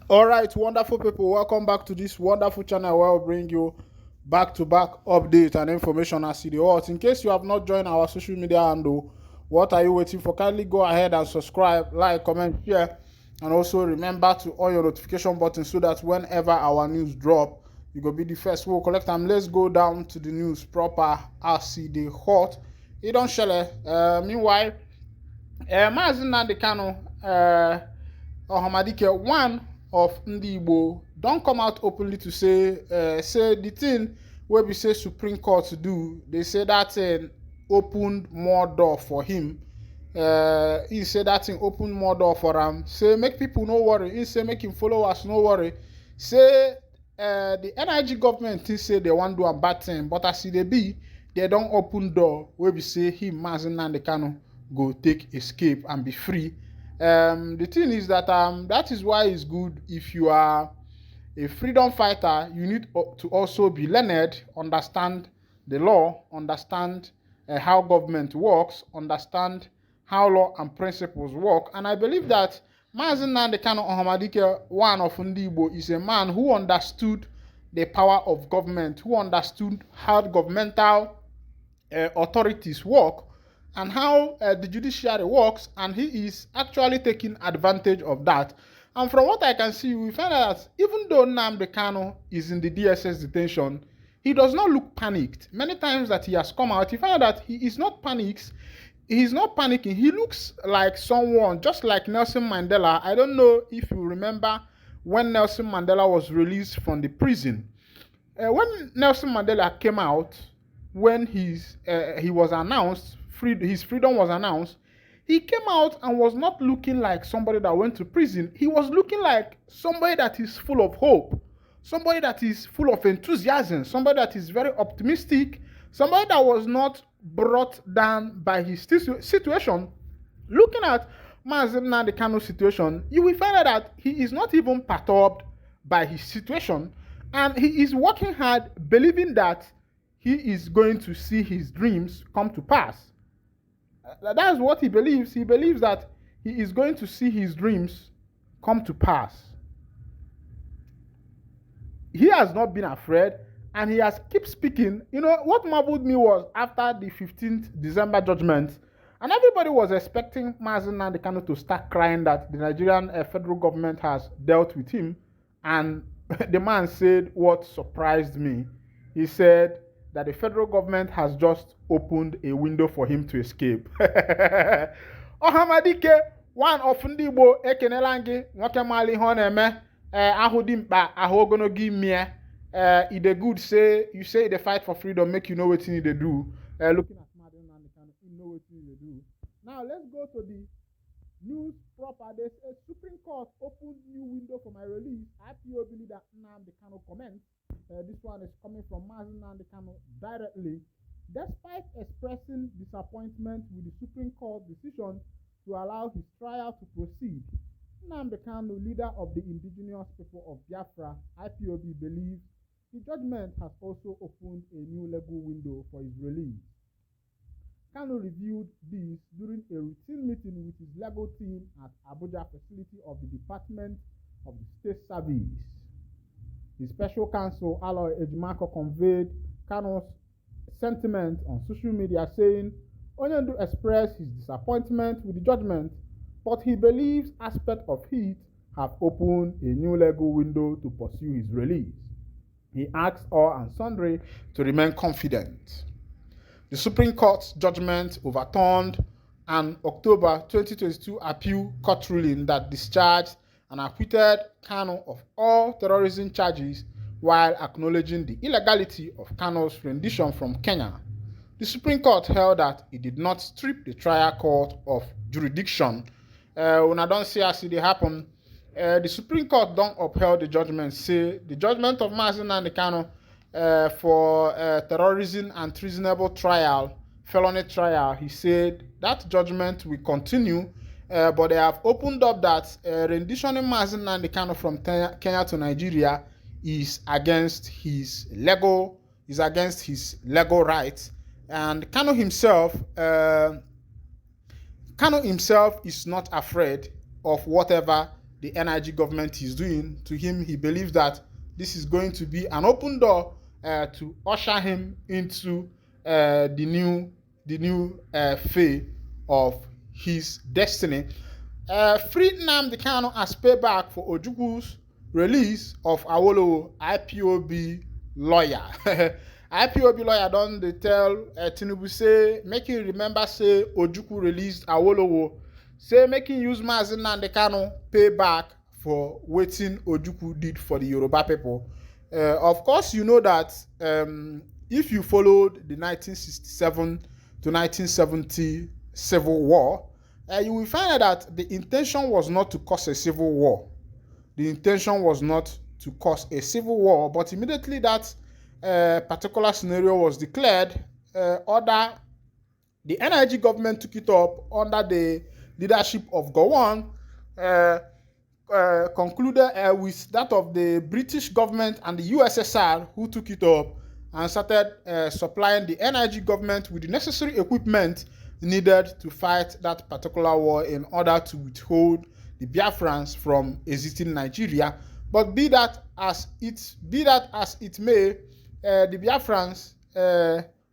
All right, wonderful people, welcome back to this wonderful channel where we bring you back-to-back update and information as it is. In case you have not joined our social media handle, what are you waiting for? Kindly go ahead and subscribe, like, comment, share, and also remember to on your notification button so that whenever our news drop, you go be the first. We'll collect them. Let's go down to the news proper as the hot. It don't share. Meanwhile, Maazị Nnamdi Kanu, Ohanezendigbo, one of Ndigbo, don't come out openly to say the thing where we say Supreme Court to do. They say that thing opened more door for him. He said that thing opened more door for him. Say make people no worry. He say make him followers no worry. Say the NIG government think say they want to do a bad thing, but as they be, they don't open door where we say him Maazị Nnamdi Kanu go take escape and be free. The thing is that that is why it's good if you are a freedom fighter. You need to also be learned, understand the law, understand how government works, understand how law and principles work. And I believe that Maazị Nnamdi Kanu Ohanezendigbo, one of Ndigbo, is a man who understood the power of government, who understood how governmental authorities work, and how the judiciary works, and he is actually taking advantage of that. And from what I can see, we find out that even though Nnamdi Kanu is in the DSS detention, he does not look panicked. Many times that he has come out, he found out that he is not panicked. He is not panicking. He looks like someone, just like Nelson Mandela. I don't know if you remember when Nelson Mandela was released from the prison. When Nelson Mandela came out, when he was announced, his freedom was announced, he came out and was not looking like somebody that went to prison. He was looking like somebody that is full of hope, somebody that is full of enthusiasm, somebody that is very optimistic, somebody that was not brought down by his situation. Looking at Maazị Nnamdi Kanu's situation, you will find out that he is not even perturbed by his situation, and he is working hard, believing that he is going to see his dreams come to pass. That's what he believes. He believes that he is going to see his dreams come to pass. He has not been afraid, and he has kept speaking. You know, what marveled me was after the 15th December judgment, and everybody was expecting Maazị Nnamdi Kanu to start crying that the Nigerian federal government has dealt with him, and the man said what surprised me. He said that the federal government has just opened a window for him to escape. Ohanezendigbo, one of Ndigbo, ekenelangi, nwoke mali honeme, ahudimpa, ahogonogi mie. Ide good say, you say the fight for freedom make you know what you need to do. Looking at Maazị Nnamdi Kanu, you know what you need to do. Now let's go to the news proper. There's a Supreme Court opened new window for my release. I believe that Nnamdi Kanu comments. This one is coming from Maazị Nnamdi Kanu directly. Despite expressing disappointment with the Supreme Court decision to allow his trial to proceed, Nnamdi Kanu, leader of the indigenous people of Biafra, IPOB, believes the judgment has also opened a new legal window for his release. Kanu reviewed this during a routine meeting with his legal team at Abuja facility of the Department of the State Service. The special counsel, Aloy Ejimako, conveyed Kanu's sentiment on social media, saying Onyendu expressed his disappointment with the judgment, but he believes aspects of it have opened a new legal window to pursue his release. He asked all and sundry to remain confident. The Supreme Court's judgment overturned an October 2022 appeal court ruling that discharged and acquitted Kanu of all terrorism charges while acknowledging the illegality of Kanu's rendition from Kenya. The Supreme Court held that it did not strip the trial court of jurisdiction. When I don't see as it happen, the Supreme Court don't upheld the judgment. Say the judgment of Maazị Nnamdi Kanu for terrorism and treasonable trial, felony trial, he said that judgment will continue. But they have opened up that renditioning Maazị Nnamdi Kanu from Kenya to Nigeria is against his legal rights, and Kanu himself is not afraid of whatever the energy government is doing. To him, he believes that this is going to be an open door to usher him into the new phase of his destiny. Free Nnamdi Kanu as payback for Ojukwu's release of Awolowo IPOB lawyer. IPOB lawyer don dey tell Tinubu say make you remember say Ojukwu released Awolowo, say make him use Mazi Nnamdi Kanu pay back for wetin Ojukwu did for the Yoruba people. Of course, you know that if you followed the 1967 to 1970 civil war, you will find out that the intention was not to cause a civil war. The intention was not to cause a civil war, but immediately that particular scenario was declared, the NIG government took it up under the leadership of Gowon, concluded with that of the British government and the USSR, who took it up and started supplying the NIG government with the necessary equipment needed to fight that particular war in order to withhold the Biafrans from exiting Nigeria. But be that as it may, the Biafrans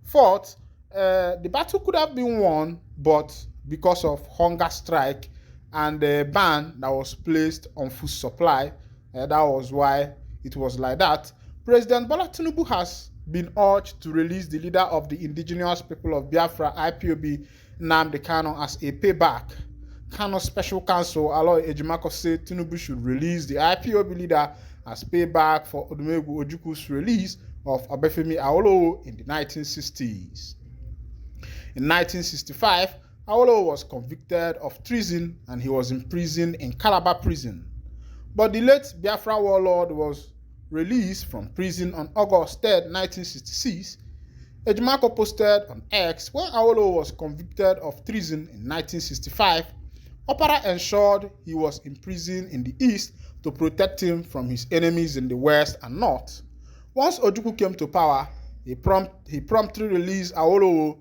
fought. The battle could have been won, but because of hunger strike and the ban that was placed on food supply, that was why it was like that. President Bola Tinubu has been urged to release the leader of the indigenous people of Biafra, IPOB, Nnamdi Kanu, as a payback. Kanu Special Counsel Aloy Ejimako said Tinubu should release the IPOB leader as payback for Odumegwu Ojukwu's release of Obafemi Awolowo in the 1960s. In 1965, Awolowo was convicted of treason and he was imprisoned in Calabar prison. But the late Biafra warlord was released from prison on August 3, 1966. Ejimako posted on X, when Awolowo was convicted of treason in 1965, Opara ensured he was imprisoned in the East to protect him from his enemies in the West and North. Once Ojukwu came to power, he promptly released Awolowo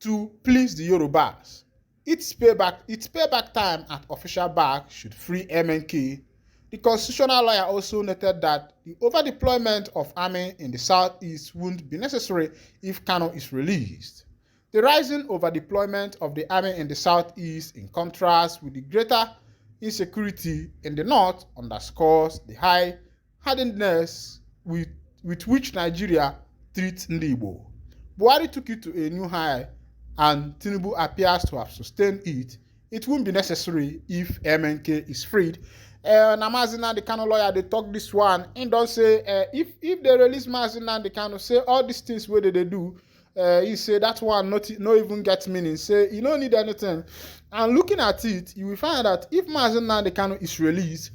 to please the Yorubas. Its payback time at official back should free MNK. The constitutional lawyer also noted that the overdeployment of army in the southeast wouldn't be necessary if Kanu is released. The rising overdeployment of the army in the southeast, in contrast with the greater insecurity in the north, underscores the high-handedness with which Nigeria treats Ndigbo. Buhari took it to a new high, and Tinubu appears to have sustained it. It won't be necessary if MNK is freed. Mazi Nnamdi Kanu lawyer, they talk this one, and don't say, if they release Mazi Nnamdi Kanu, say all these things where they do, he say that one not even get meaning. Say you don't need anything. And looking at it, you will find that if Mazi Nnamdi Kanu is released,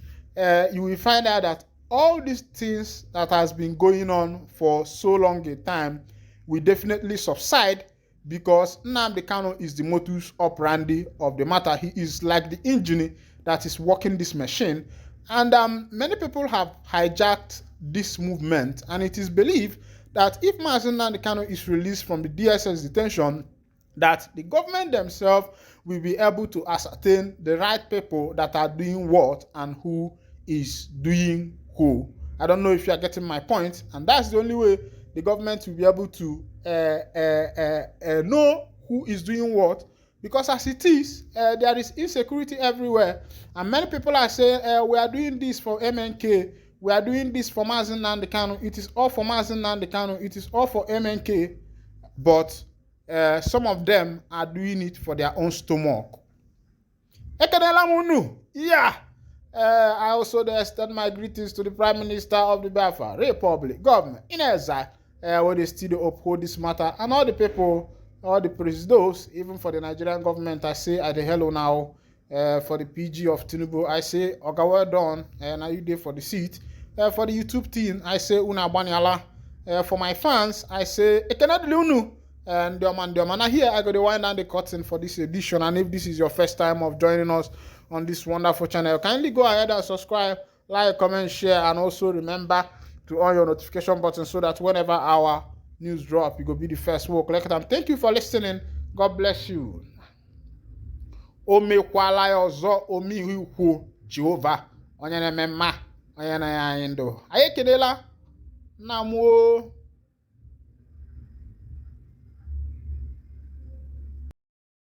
you will find out that all these things that has been going on for so long a time will definitely subside, because Nnamdi Kanu is the modus operandi of the matter. He is like the engine that is working this machine. And many people have hijacked this movement, and it is believed that if Mazi Nnamdi Kanu is released from the DSS detention, that the government themselves will be able to ascertain the right people that are doing what and who is doing who. I don't know if you are getting my point, and that's the only way the government will be able to know who is doing what, because as it is, there is insecurity everywhere, and many people are saying, we are doing this for MNK, we are doing this for Mazi Nnamdi Kanu, it is all for Mazi Nnamdi Kanu, it is all for MNK, but some of them are doing it for their own stomach. Yeah. I also extend my greetings to the Prime Minister of the Biafra Republic government in exile, where they still uphold this matter, and all the people, all the presidents, even for the Nigerian government, I say at the hello now. For the PG of Tinubu, I say Oga well done, and are you there for the seat? For the YouTube team, I say Una Banyala. For my fans, I say Ekenad Lunu. And Diomana here, I got to wind down the curtain for this edition. And if this is your first time of joining us on this wonderful channel, kindly go ahead and subscribe, like, comment, share, and also remember to on your notification button so that whenever our news drop, you go be the first one. Thank you for listening. God bless you. Ome kwala ozo omi hu. Jehova onye na-eme mma onye na anyị ndụ anyị ekelela nna m o